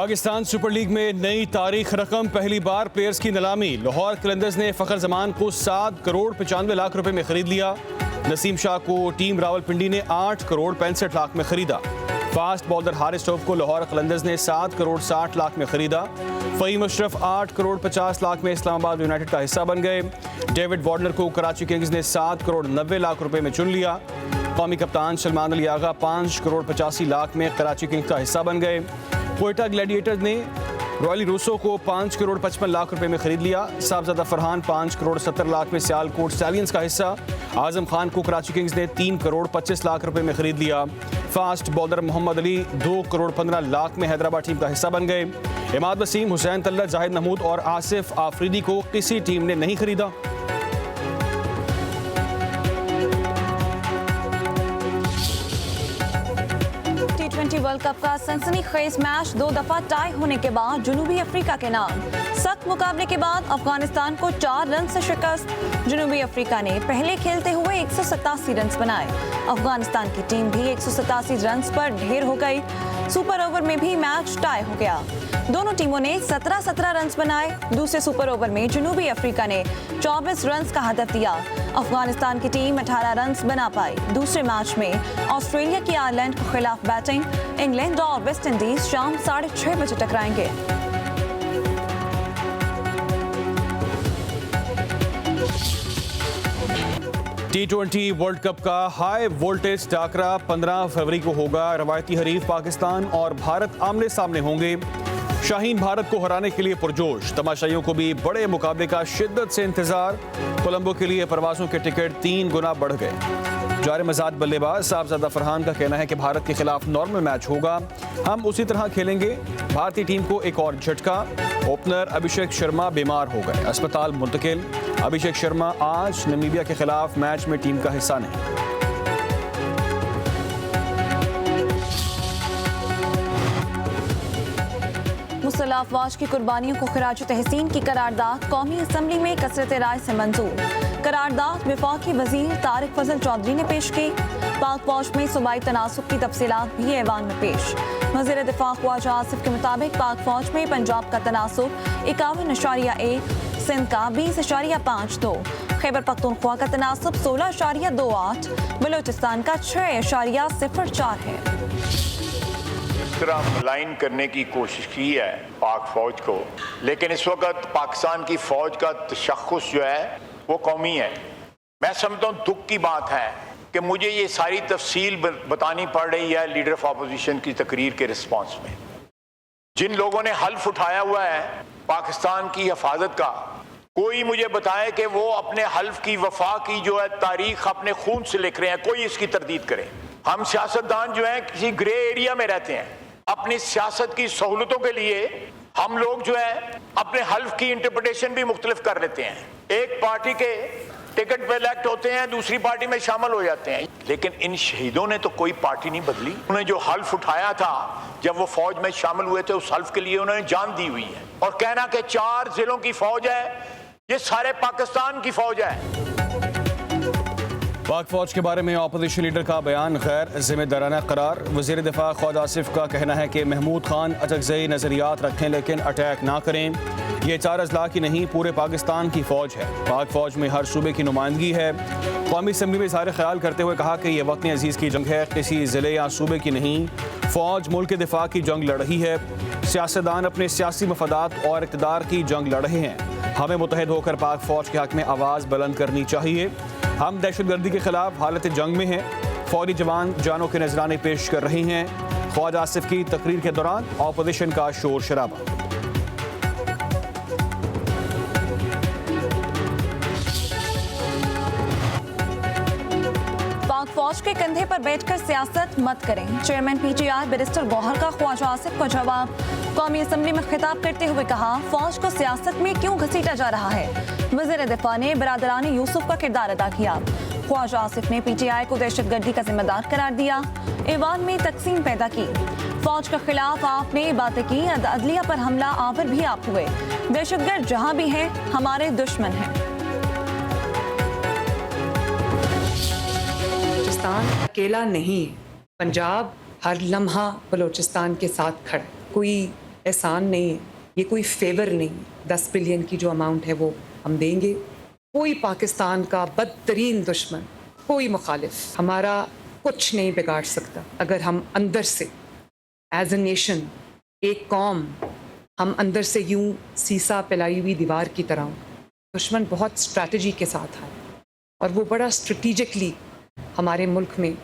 Pakistan super league में नई तारीख रकम, पहली बार प्लेयर्स की नीलामी। लाहौर कलंदर्स ने फ़खर जमान को 7 करोड़ 95 लाख रुपए में खरीद लिया। नसीम शाह को टीम रावलपिंडी ने 8 करोड़ 65 लाख में खरीदा। फास्ट बॉलर हारिस रऊफ को लाहौर कलंदर्स ने 7 करोड़ 60 लाख में खरीदा। फ़हीम अशरफ 8 करोड़ 50 लाख में इस्लामाबाद यूनाइटेड का हिस्सा बन गए। डेविड वार्नर को कराची किंग्स ने 7 करोड़ 90 लाख रुपए में चुन लिया। कौमी कप्तान सलमान अली आगा 5 करोड़ 85 लाख में कराची किंग्स का हिस्सा बन गए। क्वेटा ग्लैडिएटर्स ने रॉयली रूसो को 5 करोड़ 55 लाख रुपए में खरीद लिया। साहबजादा फरहान 5 करोड़ 70 लाख में सियालकोट स्टैलियंस का हिस्सा। आजम खान को कराची किंग्स ने 3 करोड़ 25 लाख रुपए में खरीद लिया। फास्ट बॉलर मोहम्मद अली 2 करोड़ 15 लाख में हैदराबाद टीम का हिस्सा बन गए। इमाद वसीम, हुसैन तल्ला, जाहिद महमूद और आसिफ आफरीदी को किसी टीम ने नहीं खरीदा। T20 वर्ल्ड कप का सनसनीखेज मैच 2 दफा टाई होने के बाद जनूबी अफ्रीका के नाम। सख्त मुकाबले के बाद अफगानिस्तान को 4 रन से शिकस्त। जनूबी अफ्रीका ने पहले खेलते हुए 187 रन बनाए। अफगानिस्तान की टीम भी 187 रन पर ढेर हो गई। सुपर ओवर में भी मैच टाई हो गया। दोनों टीमों ने 17-17 रन बनाए। दूसरे सुपर ओवर में जनूबी अफ्रीका ने 24 रन का हदफ दिया। अफगानिस्तान की टीम 18 रन बना पाई। दूसरे मैच में ऑस्ट्रेलिया की आयरलैंड के खिलाफ बैटिंग। इंग्लैंड और वेस्ट इंडीज शाम 6:30 बजे टकराएंगे। T20 वर्ल्ड कप का हाई वोल्टेज टाकरा 15 फरवरी को होगा। रवायती हरीफ पाकिस्तान और भारत आमने सामने होंगे। शाहीन भारत को हराने के लिए पुरजोश। तमाशाइयों को भी बड़े मुकाबले का शिद्दत से इंतजार। कोलंबो के लिए परवाजों के टिकट 3 गुना बढ़ गए। जारे मजाद बल्लेबाज साहबजादा फरहान का कहना है कि भारत के खिलाफ नॉर्मल मैच होगा, हम उसी तरह खेलेंगे। भारतीय टीम को एक और झटका। ओपनर अभिषेक शर्मा बीमार हो गए, अस्पताल मुंतकिल। अभिषेक शर्मा आज नामीबिया के खिलाफ मैच में टीम का हिस्सा नहीं। मुसल्लह अफवाज की कुर्बानियों को खिराज तहसीन की करारदाद कौमी असम्बली में कसरत राय से मंजूर। करारदाद वफाकी वजीर तारिक फजल चौधरी ने पेश की। पाक फौज में सूबाई तनासुब की तफसीलात भी ऐवान में पेश। वज़ीर दिफा ख्वाजा आसिफ के मुताबिक पाक फौज में पंजाब का तनासुब 51.1, सिंध का 20.52, खैबर पख्तूनख्वा का तनासुब 16.28, बलूचिस्तान का 6.04 है। लाइन करने की कोशिश की है पाक फौज को, लेकिन इस वक्त पाकिस्तान की फौज का तशख़्ख़ुस जो है वो कौमी है। मैं समझता हूँ दुख की बात है कि मुझे ये सारी तफसील बतानी पड़ रही है लीडर ऑफ अपोजिशन की तकरीर के रिस्पॉन्स में। जिन लोगों ने हल्फ उठाया हुआ है पाकिस्तान की हिफाजत का, कोई मुझे बताए कि वो अपने हल्फ की वफा की जो है तारीख अपने खून से लिख रहे हैं, कोई इसकी तरदीद करे। हम सियासतदान जो है किसी ग्रे एरिया में रहते हैं। अपनी सियासत की सहूलतों के लिए हम लोग जो है अपने हल्फ की इंटरप्रिटेशन भी मुख्तलिफ कर लेते हैं। एक पार्टी के टिकट पे इलेक्ट होते हैं, दूसरी पार्टी में शामिल हो जाते हैं, लेकिन इन शहीदों ने तो कोई पार्टी नहीं बदली। उन्होंने जो हल्फ उठाया था जब वो फौज में शामिल हुए थे, उस हल्फ के लिए उन्होंने जान दी हुई है। और कहना कि 4 जिलों की फौज है, ये सारे पाकिस्तान की फौज है। पाक फौज के बारे में अपोजिशन लीडर का बयान गैर जिम्मेदाराना करार। वज़ीर दिफा ख्वाजा आसिफ का कहना है कि महमूद खान अटकज़ई नज़रियात रखें लेकिन अटैक ना करें। ये 4 अजला की नहीं, पूरे पाकिस्तान की फ़ौज है। पाक फ़ौज में हर सूबे की नुमाइंदगी है। कौमी असम्बली में इज़हार ख्याल करते हुए कहा कि यह वतन अजीज़ की जंग है, किसी ज़िले या सूबे की नहीं। फ़ौज मुल्क के दिफा की जंग लड़ रही है। सियासतदान अपने सियासी मफादात और इक़्तिदार की जंग लड़ रहे हैं। हमें मुत्तहिद होकर पाक फ़ौज के हक़ में आवाज़ बुलंद करनी चाहिए। हम दहशतगर्दी के खिलाफ हालत जंग में हैं। फौजी जवान जानों के नजराने पेश कर रहे हैं। ख्वाजा आसिफ की तकरीर के दौरान ऑपोजिशन का शोर शराबा। पाक फौज के कंधे पर बैठकर सियासत मत करें। चेयरमैन PTI बैरिस्टर गौहर का ख्वाजा आसिफ को जवाब। कौमी असम्बली में खिताब करते हुए कहा, फौज को सियासत में क्यों घसीटा जा रहा है। वज़ीर दिफा ने बरादरानी यूसुफ का किरदार अदा किया। ख्वाजा आसिफ ने PTI को दहशतगर्दी का जिम्मेदार करार दिया। ईवान में तकसीम पैदा की। फौज के खिलाफ आपने बातें की, अदलिया पर हमला आवर भी आप हुए। दहशतगर्द जहां भी हैं हमारे दुश्मन हैं। बलूचिस्तान अकेला नहीं, पंजाब हर लम्हा बलूचिस्तान के साथ खड़ा। कोई एहसान नहीं है, ये कोई फेवर नहीं है। 10 बिलियन की जो अमाउंट है वो हम देंगे। कोई पाकिस्तान का बदतरीन दुश्मन, कोई मुखालिफ हमारा कुछ नहीं बिगाड़ सकता अगर हम अंदर से एज ए नेशन, एक कौम, हम अंदर से यूं सीसा पिलाई हुई दीवार की तरह हूं। दुश्मन बहुत स्ट्रैटेजी के साथ है और वो बड़ा स्ट्रेटिजिकली हमारे मुल्क में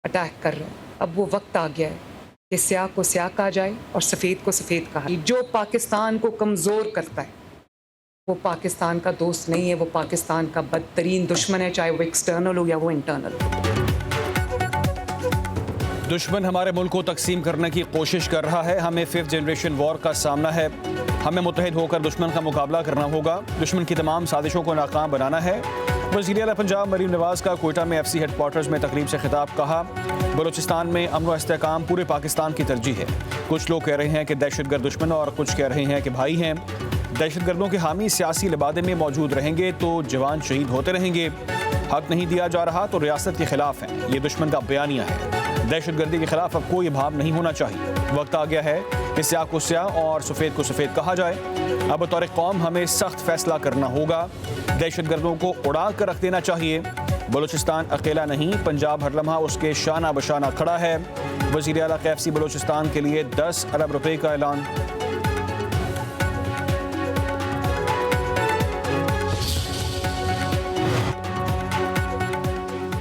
अटैक कर रहा है। अब वो वक्त आ गया है कि स्याह को स्याह कहा जाए और सफ़ेद को सफ़ेद कहा जाए। जो पाकिस्तान को कमज़ोर करता है वो पाकिस्तान का दोस्त नहीं है, वो पाकिस्तान का बदतरीन दुश्मन है, चाहे वो एक्सटर्नल हो या वो इंटरनल हो। दुश्मन हमारे मुल्क को तकसीम करने की कोशिश कर रहा है। हमें 5th जनरेशन वॉर का सामना है। हमें मुत्तहिद होकर दुश्मन का मुकाबला करना होगा। दुश्मन की तमाम साजिशों को नाकाम बनाना है। वज़ीर आला पंजाब मरीम नवाज का कोयटा में FC हेडक्वार्टर्स में तकरीब से खिताब। कहा, बलूचिस्तान में अमन व इस्तेहकाम पूरे पाकिस्तान की तरजीह है। कुछ लोग कह रहे हैं कि दहशतगर्द दुश्मन और कुछ कह रहे हैं कि भाई हैं। दहशतगर्दों के हामी सियासी लिबादे में मौजूद रहेंगे तो जवान शहीद होते रहेंगे। हक नहीं दिया जा रहा तो रियासत के खिलाफ है। ये दुश्मन का बयानिया है। दहशतगर्दी के खिलाफ अब कोई भाव नहीं होना चाहिए। वक्त आ गया है कि स्याह को स्याह और सफ़ेद को सफ़ेद कहा जाए। अब बतौर कौम हमें सख्त फैसला करना होगा। दहशतगर्दों को उड़ा कर रख देना चाहिए। बलूचिस्तान अकेला नहीं, पंजाब हर लम्हा उसके शाना बशाना खड़ा है। वज़ीर आला का FC बलूचिस्तान के लिए 10 अरब रुपए का ऐलान।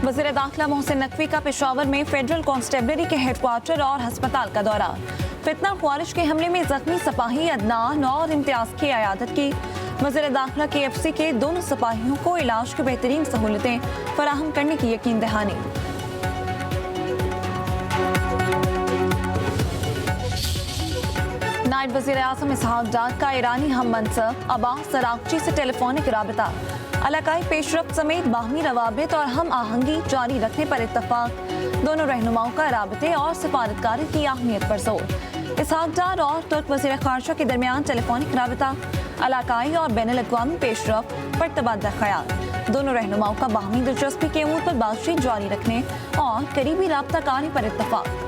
वज़ीर दाखिला मोहसिन नकवी का पेशावर में फेडरल कांस्टेबलरी के हेडक्वार्टर और अस्पताल का दौरा। फितना ख्वारिश के हमले में जख्मी सिपाही अदनान और इम्तियाज की अयादत की। वज़ीर दाखिला के FC के दोनों सिपाहियों को इलाज की बेहतरीन सहूलतें फराहम करने की यकीन दहानी। नायब वज़ीर आज़म इसहाक डार का ईरानी हम मनसब अब्बास अरागची से टेलीफोनिक राबता। इलाकाई पेशरफ्त समेत बाहमी रवाबित और हम आहंगी जारी रखने पर इत्तफाक। दोनों रहनुमाओं का राबते और सिफारतकारी की अहमियत पर जोर। इसहाक डार और तुर्क वज़ीर ख़ारजा के दरमियान टेलीफोनिक राबता, इलाकाई और बैनुल-अक़वामी पेशरफ्त पर तबादला ख़याल। दोनों रहनुमाओं का बाहमी दिलचस्पी के अमूर पर बातचीत जारी रखने और करीबी राबता कारी पर इत्तफाक।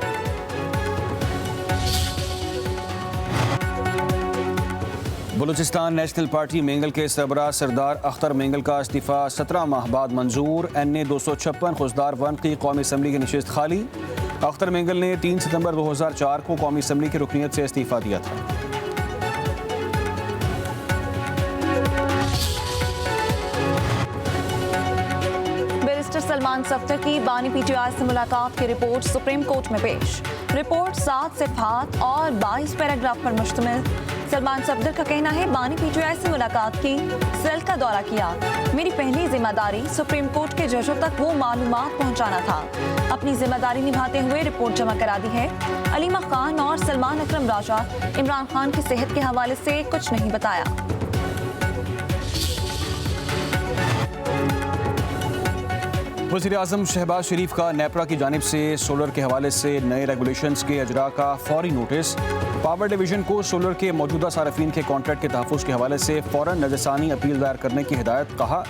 बलूचिस्तान नेशनल पार्टी मेंगल के सरबराह सरदार अख्तर मेंगल का इस्तीफ़ा 17 माह बाद मंजूर। NA 256 खुजदार 1 की कौमी असम्बली की नशिस्त खाली। अख्तर मेंगल ने 3 सितंबर 2004 को कौमी असम्बली की रुकनीत से इस्तीफ़ा दिया था। बैरिस्टर सलमान सफ्दर की बानी PTI से मुलाकात की रिपोर्ट सुप्रीम कोर्ट में पेश। रिपोर्ट 7 सिफ़हात और 22 पैराग्राफ पर मुश्तमिल। सलमान सफ्दर का कहना है, बानी PTI से मुलाकात की, सेल का दौरा किया। मेरी पहली जिम्मेदारी सुप्रीम कोर्ट के जजों तक वो मालूमात पहुंचाना था। अपनी जिम्मेदारी निभाते हुए रिपोर्ट जमा करा दी है। अलीमा खान और सलमान अकरम राजा इमरान खान की सेहत के हवाले से कुछ नहीं बताया। वज़ीर आज़म शहबाज शरीफ का नेपरा की जानिब से सोलर के हवाले से नए रेगुलेशंस के अजरा का फौरी नोटिस। पावर डिवीजन को सोलर के मौजूदा सार्फिन के कॉन्ट्रैक्ट के तहफ़्फ़ुज़ के हवाले से फ़ौरन नज़रसानी अपील दायर करने की हिदायत। कहा,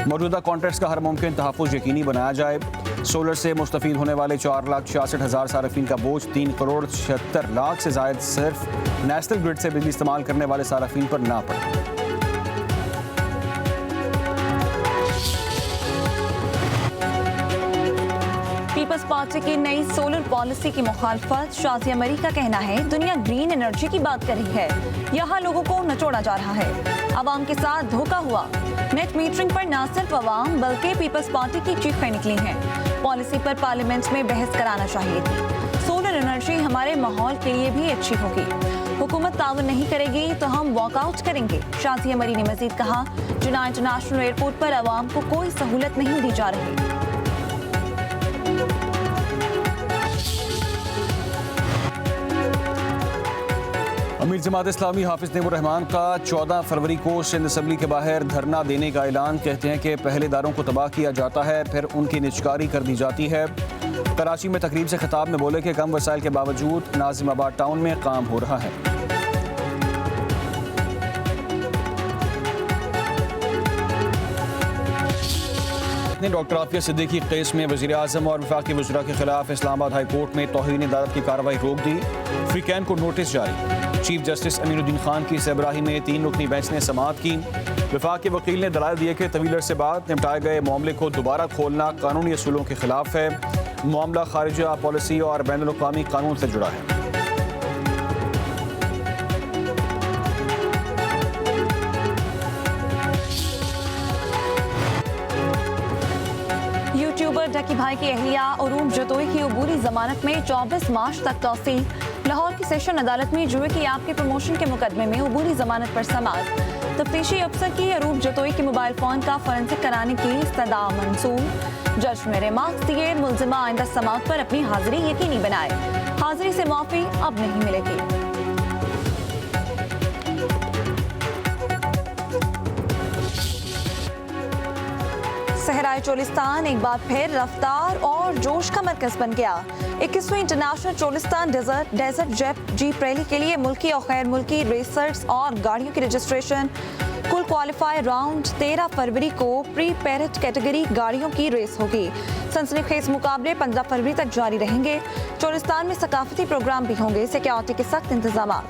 मौजूदा कॉन्ट्रैक्ट्स का हर मुमकिन तहफ़्फ़ुज़ यकीनी बनाया जाए। सोलर से मुस्तफ़ीद होने वाले 4,66,000 सार्फिन का बोझ 3 करोड़ 76 लाख से ज़ायद सिर्फ नेशनल ग्रिड से बिजली इस्तेमाल करने वाले सार्फिन पर ना पड़े। पीपल्स पार्टी की नई सोलर पॉलिसी की मुखालफत। शाज़िया मरी का कहना है, दुनिया ग्रीन एनर्जी की बात कर रही है, यहाँ लोगों को नचोड़ा जा रहा है। आवाम के साथ धोखा हुआ। नेट मीटरिंग पर न सिर्फ आवाम बल्कि पीपल्स पार्टी की चीखें निकली हैं। पॉलिसी पर पार्लियामेंट में बहस कराना चाहिए थी। सोलर एनर्जी हमारे माहौल के लिए भी अच्छी होगी। हुकूमत ताउन नहीं करेगी तो हम वॉकआउट करेंगे। शाज़िया मरी ने मजीद कहा, जिना इंटरनेशनल एयरपोर्ट पर आवाम को कोई सहूलत नहीं दी जा रही। अमीर जमात इस्लामी हाफिज नईमुर रहमान का 14 फरवरी को सिंध असम्बली के बाहर धरना देने का ऐलान। कहते हैं कि पहले इदारों को तबाह किया जाता है, फिर उनकी निजकारी कर दी जाती है। कराची में तकरीब से खिताब में बोले कि कम वसाइल के बावजूद नाजिमाबाद टाउन में काम हो रहा है। डॉक्टर आफिया सिद्दीकी केस में वज़ीर आज़म और वफाकी वज़रा के खिलाफ इस्लामाबाद हाई कोर्ट में तौहीन अदालत की कार्रवाई रोक दी। फ्रीकैन को नोटिस जारी। चीफ जस्टिस अमीनुद्दीन खान की सरबराही में 3 रुकनी बेंच ने समाअत की। वफाक के वकील ने दलाइल दिए कि तवील अरसे बाद निपटाए गए मामले को दोबारा खोलना कानूनी असूलों के खिलाफ है। मामला खारिजा पॉलिसी और बैनुल अक़वामी कानून से जुड़ा है। यूट्यूबर ढकी भाई की अहलिया अरूब जतोई की अबूरी जमानत में 24 मार्च तक तौसील। लाहौर की सेशन अदालत में जुए की ऐप के प्रमोशन के मुकदमे में अबूरी जमानत पर समाअत। तफ्तीशी अफसर की अरूब जतोई के मोबाइल फोन का फोरेंसिक कराने की इस्तदा मंसूर। जज ने रिमार्क्स दिए, मुलजिमा आइंदा समाअत पर अपनी हाजिरी यकीनी बनाए। हाजिरी से माफी अब नहीं मिलेगी। सहराए चोलिस्तान एक बार फिर रफ्तार और जोश का मरकज बन गया। 21वीं international Cholistan desert jeep rally के लिए मुल्की और गैर मुल्की रेसर्स और गाड़ियों की रजिस्ट्रेशन। कुल क्वालिफाई राउंड 13 फरवरी को प्री पैरेड कैटेगरी गाड़ियों की रेस होगी। सनसनीखेज मुकाबले 15 फरवरी तक जारी रहेंगे। चोलिस्तान में सकाफती प्रोग्राम भी होंगे। सिक्योरिटी के सख्त इंतजाम।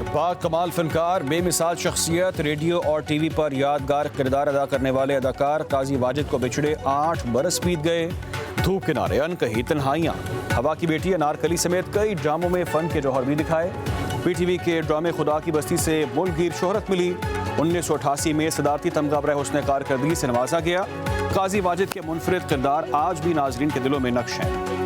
बाकमाल फनकार, बेमिसाल शख्सियत, रेडियो और टीवी पर यादगार किरदार अदा करने वाले अदाकार काजी वाजिद को बिछड़े 8 बरस बीत गए। धूप किनारे अनकही तन्हाइयाँ, हवा की बेटी अनारकली समेत कई ड्रामों में फन के जौहर भी दिखाए। पीटीवी के ड्रामे खुदा की बस्ती से मुल्कगीर शोहरत मिली। 1988 में सदारती तमगा बरए हुस्न कारकर्दगी से नवाजा गया। काजी वाजिद के मुनफरिद किरदार आज भी नाजरीन के दिलों में नक्श हैं।